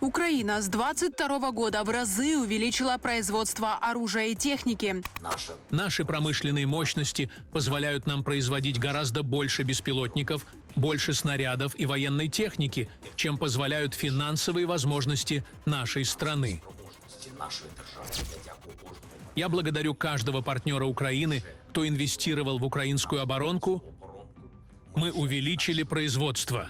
Украина с 2022 года в разы увеличила производство оружия и техники. Наши промышленные мощности позволяют нам производить гораздо больше беспилотников, больше снарядов и военной техники, чем позволяют финансовые возможности нашей страны. Я благодарю каждого партнера Украины, кто инвестировал в украинскую оборонку. Мы увеличили производство.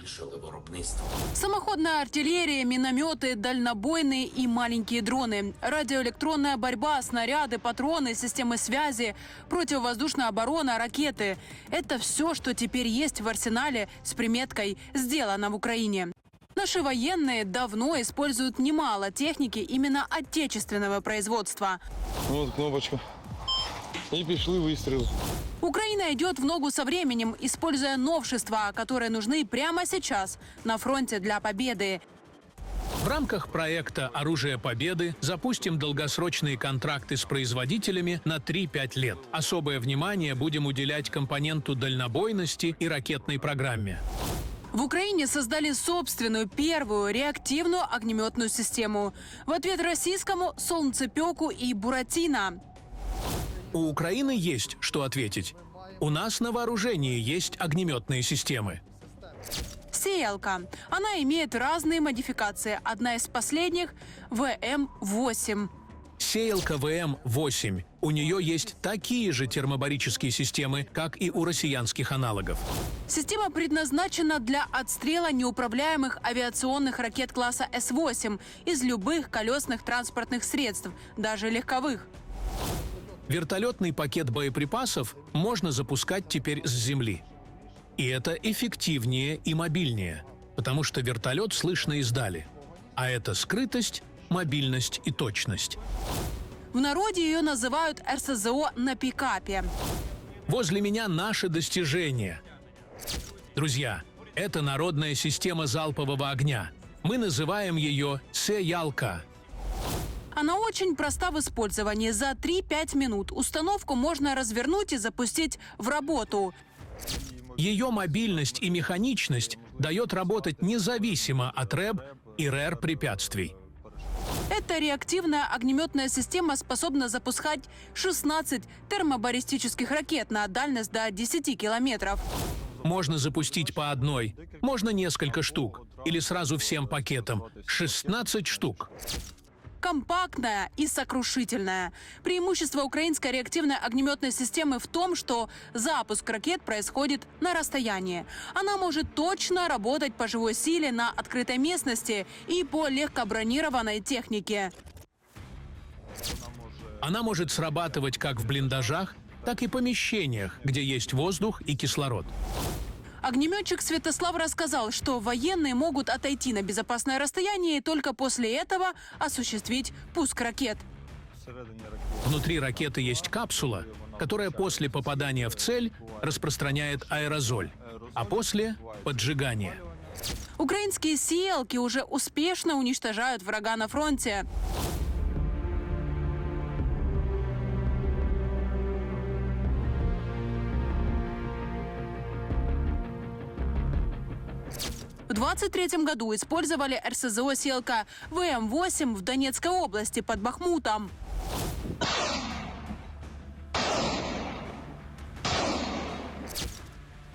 Самоходная артиллерия, минометы, дальнобойные и маленькие дроны, радиоэлектронная борьба, снаряды, патроны, системы связи, противовоздушная оборона, ракеты. Это все, что теперь есть в арсенале с приметкой «Сделано в Украине». Наши военные давно используют немало техники именно отечественного производства. Вот кнопочка. И пошли выстрелы. Украина идет в ногу со временем, используя новшества, которые нужны прямо сейчас на фронте для победы. В рамках проекта «Оружие Победы» запустим долгосрочные контракты с производителями на 3-5 лет. Особое внимание будем уделять компоненту дальнобойности и ракетной программе. В Украине создали собственную первую реактивную огнеметную систему. В ответ российскому «Солнцепеку» и «Буратино». У Украины есть что ответить. У нас на вооружении есть огнеметные системы. «Сеялка». Она имеет разные модификации. Одна из последних – ВМ-8. Сеялка ВМ-8. У нее есть такие же термобарические системы, как и у россиянских аналогов. Система предназначена для отстрела неуправляемых авиационных ракет класса С-8 из любых колесных транспортных средств, даже легковых. Вертолетный пакет боеприпасов можно запускать теперь с земли. И это эффективнее и мобильнее, потому что вертолет слышно издали. А это скрытость, мобильность и точность. В народе ее называют РСЗО на пикапе. Возле меня наши достижения. Друзья, это народная система залпового огня. Мы называем ее «Сеялка». Она очень проста в использовании. За 3-5 минут установку можно развернуть и запустить в работу. Ее мобильность и механичность дает работать независимо от РЭБ и РЭР препятствий. Эта реактивная огнеметная система способна запускать 16 термобаллистических ракет на дальность до 10 километров. Можно запустить по одной, можно несколько штук, или сразу всем пакетом. 16 штук. Компактная и сокрушительная. Преимущество украинской реактивной огнеметной системы в том, что запуск ракет происходит на расстоянии. Она может точно работать по живой силе на открытой местности и по легкобронированной технике. Она может срабатывать как в блиндажах, так и помещениях, где есть воздух и кислород. Огнеметчик Святослав рассказал, что военные могут отойти на безопасное расстояние и только после этого осуществить пуск ракет. Внутри ракеты есть капсула, которая после попадания в цель распространяет аэрозоль, а после – поджигание. Украинские «Сеялки» уже успешно уничтожают врага на фронте. В 2023 году использовали РСЗО «Сеялка» ВМ-8 в Донецкой области под Бахмутом.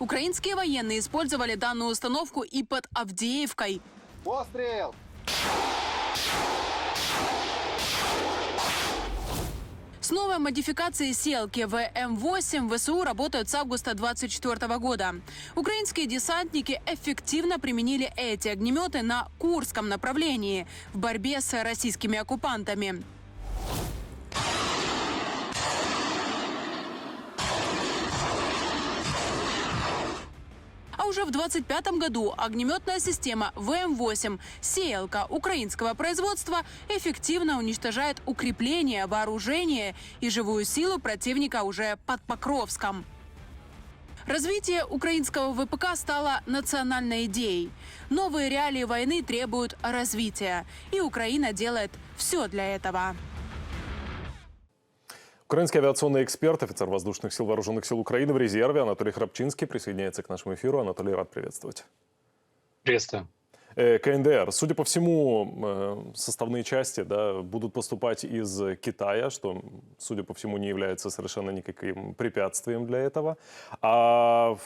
Украинские военные использовали данную установку и под Авдеевкой. Пострел! С новой модификацией «Сеялки» ВМ-8 ВСУ работают с августа 2024 года. Украинские десантники эффективно применили эти огнеметы на Курском направлении в борьбе с российскими оккупантами. А уже в 2025 году огнеметная система ВМ-8 «Сеялка» украинского производства эффективно уничтожает укрепления, вооружение и живую силу противника уже под Покровском. Развитие украинского ВПК стало национальной идеей. Новые реалии войны требуют развития, и Украина делает все для этого. Украинский авиационный эксперт, офицер воздушных сил Вооруженных сил Украины в резерве Анатолий Храпчинский присоединяется к нашему эфиру. Анатолий, рад приветствовать. Приветствую. КНДР. Судя по всему, составные части, да, будут поступать из Китая, что, судя по всему, не является совершенно никаким препятствием для этого. А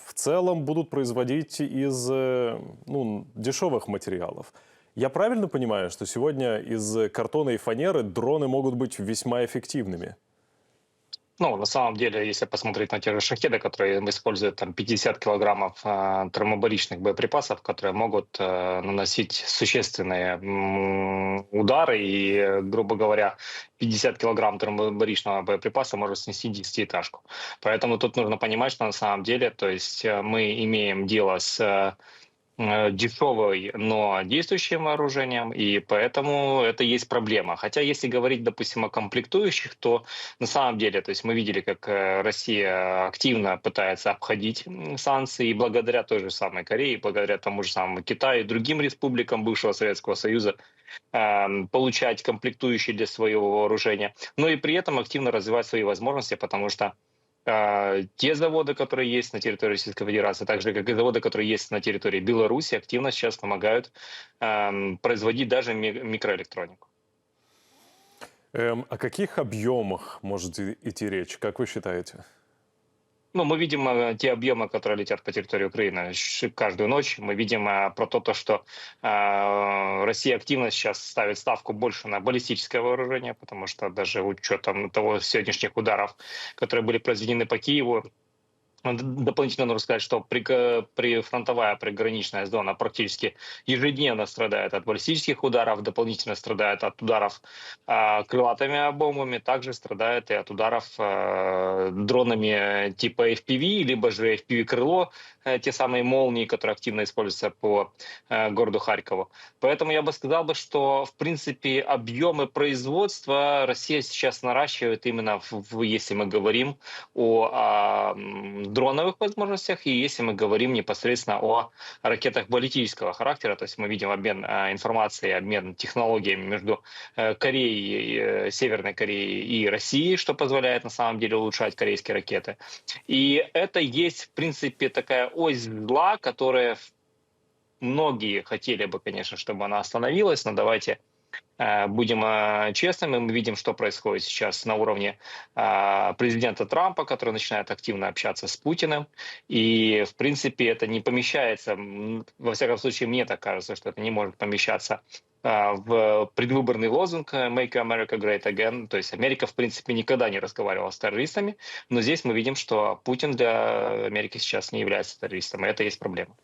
в целом будут производить из дешевых материалов. Я правильно понимаю, что сегодня из картона и фанеры дроны могут быть весьма эффективными? Ну, на самом деле, если посмотреть на те же шахеды, которые используют там 50 килограммов термобаричных боеприпасов, которые могут наносить существенные удары, и, грубо говоря, 50 килограмм термобаричного боеприпаса может снести 10-этажку. Поэтому тут нужно понимать, что на самом деле, то есть мы имеем дело с дешевой, но действующим вооружением, и поэтому это есть проблема. Хотя, если говорить, допустим, о комплектующих, то на самом деле, то есть мы видели, как Россия активно пытается обходить санкции, и благодаря той же самой Корее, благодаря тому же самому Китаю и другим республикам бывшего Советского Союза получать комплектующие для своего вооружения, но и при этом активно развивать свои возможности, потому что те заводы, которые есть на территории Российской Федерации, так же как и заводы, которые есть на территории Беларуси, активно сейчас помогают производить даже микроэлектронику. О каких объемах может идти речь, как вы считаете? Ну, мы видим те объемы, которые летят по территории Украины каждую ночь. Мы видим про то, что Россия активно сейчас ставит ставку больше на баллистическое вооружение, потому что даже учетом того сегодняшних ударов, которые были произведены по Киеву, дополнительно нужно сказать, что прифронтовая приграничная зона практически ежедневно страдает от баллистических ударов, дополнительно страдает от ударов крылатыми бомбами, также страдает и от ударов дронами типа FPV, либо же FPV-крыло, те самые молнии, которые активно используются по городу Харькову. Поэтому я бы сказал, что, в принципе, объемы производства Россия сейчас наращивает именно, если мы говорим о дроновых возможностях, и если мы говорим непосредственно о ракетах баллистического характера, то есть мы видим обмен информацией, обмен технологиями между Кореей, Северной Кореей и Россией, что позволяет на самом деле улучшать корейские ракеты. И это есть, в принципе, такая ось зла, которая многие хотели бы, конечно, чтобы она остановилась, но давайте будем честными, мы видим, что происходит сейчас на уровне президента Трампа, который начинает активно общаться с Путиным. И, в принципе, это не помещается, во всяком случае, мне так кажется, что это не может помещаться в предвыборный лозунг «Make America Great Again». То есть Америка, в принципе, никогда не разговаривала с террористами, но здесь мы видим, что Путин для Америки сейчас не является террористом, и это есть проблема.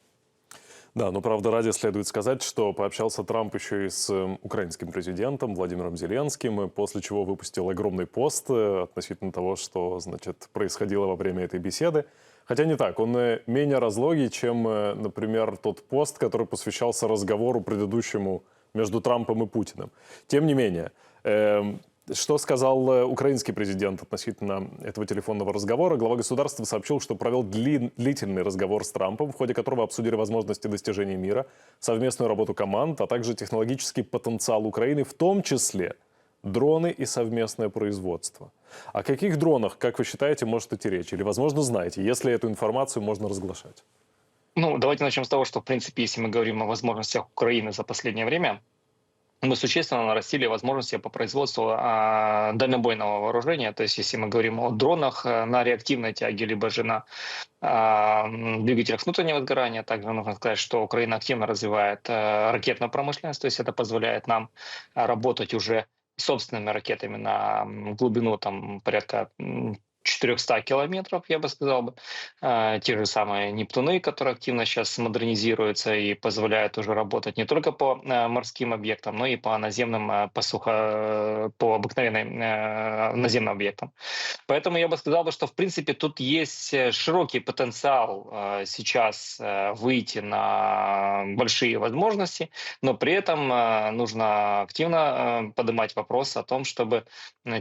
Да, но правда ради следует сказать, что пообщался Трамп еще и с украинским президентом Владимиром Зеленским, после чего выпустил огромный пост относительно того, что, значит, происходило во время этой беседы. Хотя не так, он менее разлогий, чем, например, тот пост, который посвящался разговору предыдущему между Трампом и Путиным. Тем не менее, что сказал украинский президент относительно этого телефонного разговора? Глава государства сообщил, что провел длительный разговор с Трампом, в ходе которого обсудили возможности достижения мира, совместную работу команд, а также технологический потенциал Украины, в том числе дроны и совместное производство. О каких дронах, как вы считаете, может идти речь? Или, возможно, знаете, если эту информацию можно разглашать? Ну, давайте начнем с того, что, в принципе, если мы говорим о возможностях Украины за последнее время, мы существенно нарастили возможности по производству дальнобойного вооружения. То есть, если мы говорим о дронах на реактивной тяге, либо же на двигателях внутреннего сгорания, также нужно сказать, что Украина активно развивает ракетную промышленность. То есть это позволяет нам работать уже собственными ракетами на глубину там, порядка 400 километров, я бы сказал бы. Те же самые «Нептуны», которые активно сейчас модернизируются и позволяют уже работать не только по морским объектам, но и по наземным, по обыкновенным наземным объектам. Поэтому я бы сказал, что в принципе тут есть широкий потенциал сейчас выйти на большие возможности, но при этом нужно активно поднимать вопрос о том, чтобы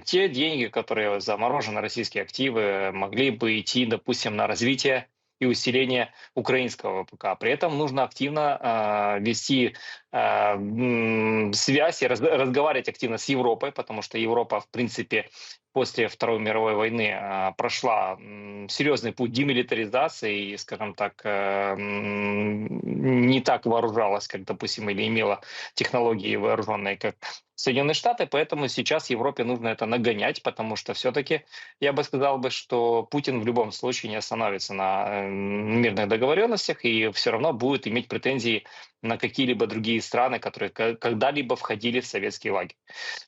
те деньги, которые заморожены, российские активы, могли бы идти, допустим, на развитие и усиление украинского ВПК. При этом нужно активно вести связь и разговаривать активно с Европой, потому что Европа, в принципе, после Второй мировой войны прошла серьезный путь демилитаризации и, скажем так, не так вооружалась, как, допустим, или имела технологии вооруженные, как Соединенные Штаты, поэтому сейчас Европе нужно это нагонять, потому что все-таки я бы сказал, что Путин в любом случае не остановится на мирных договоренностях и все равно будет иметь претензии на какие-либо другие страны, которые когда-либо входили в советский лагерь.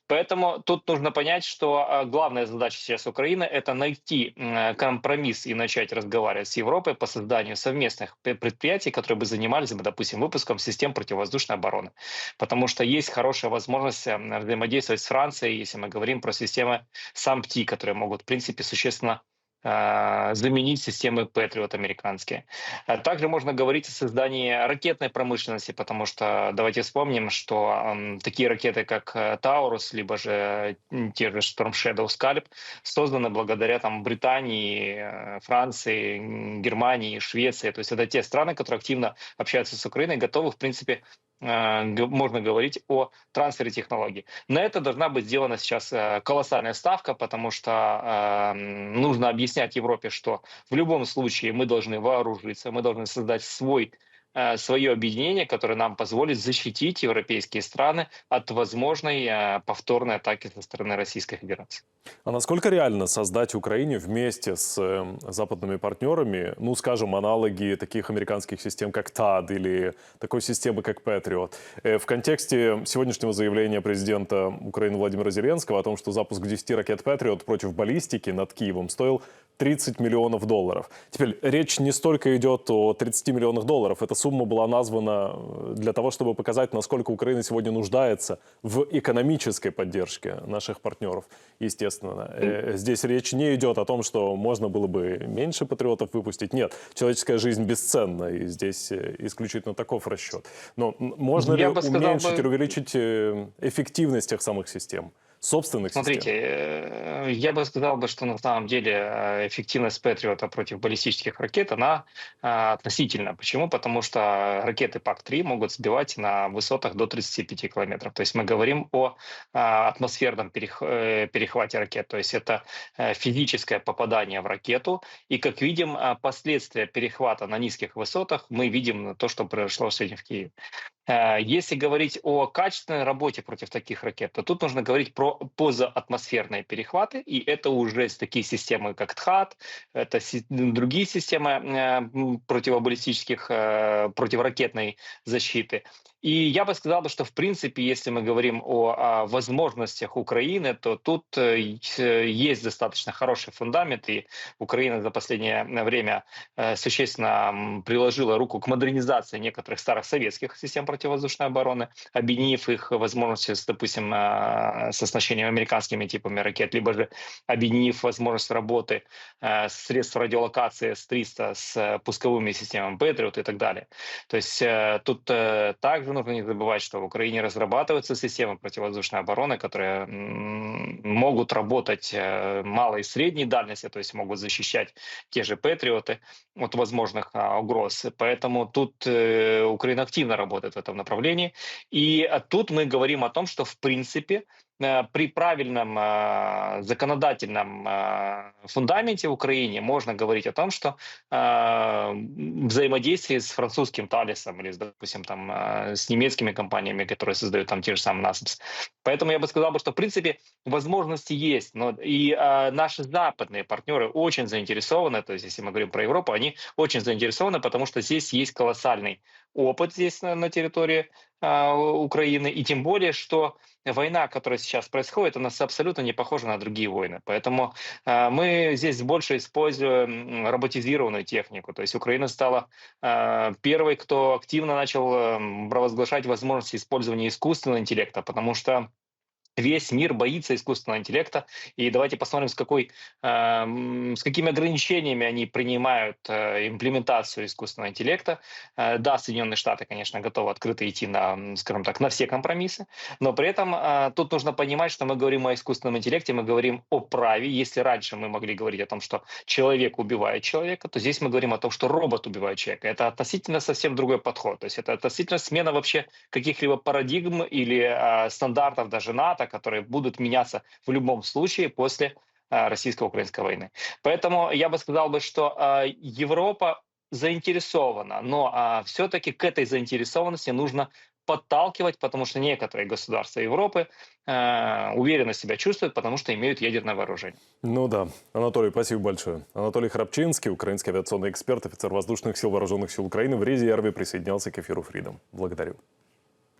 Поэтому тут нужно понять, что главная задача сейчас Украины — это найти компромисс и начать разговаривать с Европой по созданию совместных предприятий, которые бы занимались, допустим, выпуском систем противовоздушной обороны. Потому что есть хорошая возможность взаимодействовать с Францией, если мы говорим про системы САМПТИ, которые могут, в принципе, существенно заменить системы Patriot американские. Также можно говорить о создании ракетной промышленности, потому что давайте вспомним, что такие ракеты, как Таурус, либо же те же Storm Shadow, Scalp, созданы благодаря Британии, Франции, Германии, Швеции. То есть это те страны, которые активно общаются с Украиной, готовы, в принципе, можно говорить о трансфере технологий. На это должна быть сделана сейчас колоссальная ставка, потому что нужно объяснять Европе, что в любом случае мы должны вооружиться, мы должны создать свое объединение, которое нам позволит защитить европейские страны от возможной повторной атаки со стороны Российской Федерации. А насколько реально создать Украине вместе с западными партнерами, ну, скажем, аналоги таких американских систем, как ТАД или такой системы, как Patriot? В контексте сегодняшнего заявления президента Украины Владимира Зеленского о том, что запуск 10 ракет Patriot против баллистики над Киевом стоил $30 миллионов. Теперь речь не столько идет о 30 миллионах долларов. Эта сумма была названа для того, чтобы показать, насколько Украина сегодня нуждается в экономической поддержке наших партнеров, естественно. Здесь речь не идет о том, что можно было бы меньше патриотов выпустить. Нет, человеческая жизнь бесценна, и здесь исключительно таков расчет. Но можно ли уменьшить или увеличить эффективность тех самых систем? Собственных Смотрите, систем? я бы сказал, что на самом деле эффективность Патриота против баллистических ракет, она относительна. Почему? Потому что ракеты ПАК-3 могут сбивать на высотах до 35 километров. То есть мы говорим о атмосферном перехвате ракет. То есть это физическое попадание в ракету. И, как видим, последствия перехвата на низких высотах мы видим то, что произошло сегодня в Киеве. Если говорить о качественной работе против таких ракет, то тут нужно говорить про позаатмосферные перехваты, и это уже такие системы, как ТХАД, это другие системы противобаллистических, противоракетной защиты. И я бы сказал, что в принципе, если мы говорим о возможностях Украины, то тут есть достаточно хороший фундамент, и Украина за последнее время существенно приложила руку к модернизации некоторых старых советских систем противовоздушной обороны, объединив их возможности, допустим, с оснащением американскими типами ракет, либо же объединив возможность работы средств радиолокации С-300 с пусковыми системами Patriot и так далее. То есть тут также нужно не забывать, что в Украине разрабатываются системы противовоздушной обороны, которые могут работать малой и средней дальности, то есть могут защищать те же Патриоты от возможных угроз. Поэтому тут Украина активно работает в этом направлении. И тут мы говорим о том, что в принципе при правильном законодательном фундаменте в Украине можно говорить о том, что взаимодействие с французским Талисом или, допустим, с немецкими компаниями, которые создают те же самые NASAMS. Поэтому я бы сказал, что в принципе возможности есть, но и наши западные партнеры очень заинтересованы, то есть если мы говорим про Европу, они очень заинтересованы, потому что здесь есть колоссальный опыт здесь на территории Украины, и тем более, что война, которая сейчас происходит, она абсолютно не похожа на другие войны. Поэтому мы здесь больше используем роботизированную технику. То есть Украина стала первой, кто активно начал провозглашать возможности использования искусственного интеллекта, потому что Весь мир боится искусственного интеллекта, и давайте посмотрим, с какими ограничениями они принимают имплементацию искусственного интеллекта. Да, Соединенные Штаты, конечно, готовы открыто идти на, скажем так, на все компромиссы, но при этом тут нужно понимать, что мы говорим о искусственном интеллекте, мы говорим о праве. Если раньше мы могли говорить о том, что человек убивает человека, то здесь мы говорим о том, что робот убивает человека. Это относительно совсем другой подход. То есть это относительно смена вообще каких-либо парадигм или стандартов даже НАТО, которые будут меняться в любом случае после российско-украинской войны. Поэтому я бы сказал, что Европа заинтересована, но все-таки к этой заинтересованности нужно подталкивать, потому что некоторые государства Европы уверенно себя чувствуют, потому что имеют ядерное вооружение. Ну да. Анатолий, спасибо большое. Анатолий Храпчинский, украинский авиационный эксперт, офицер воздушных сил Вооруженных сил Украины, в резерве присоединялся к эфиру Freedom. Благодарю.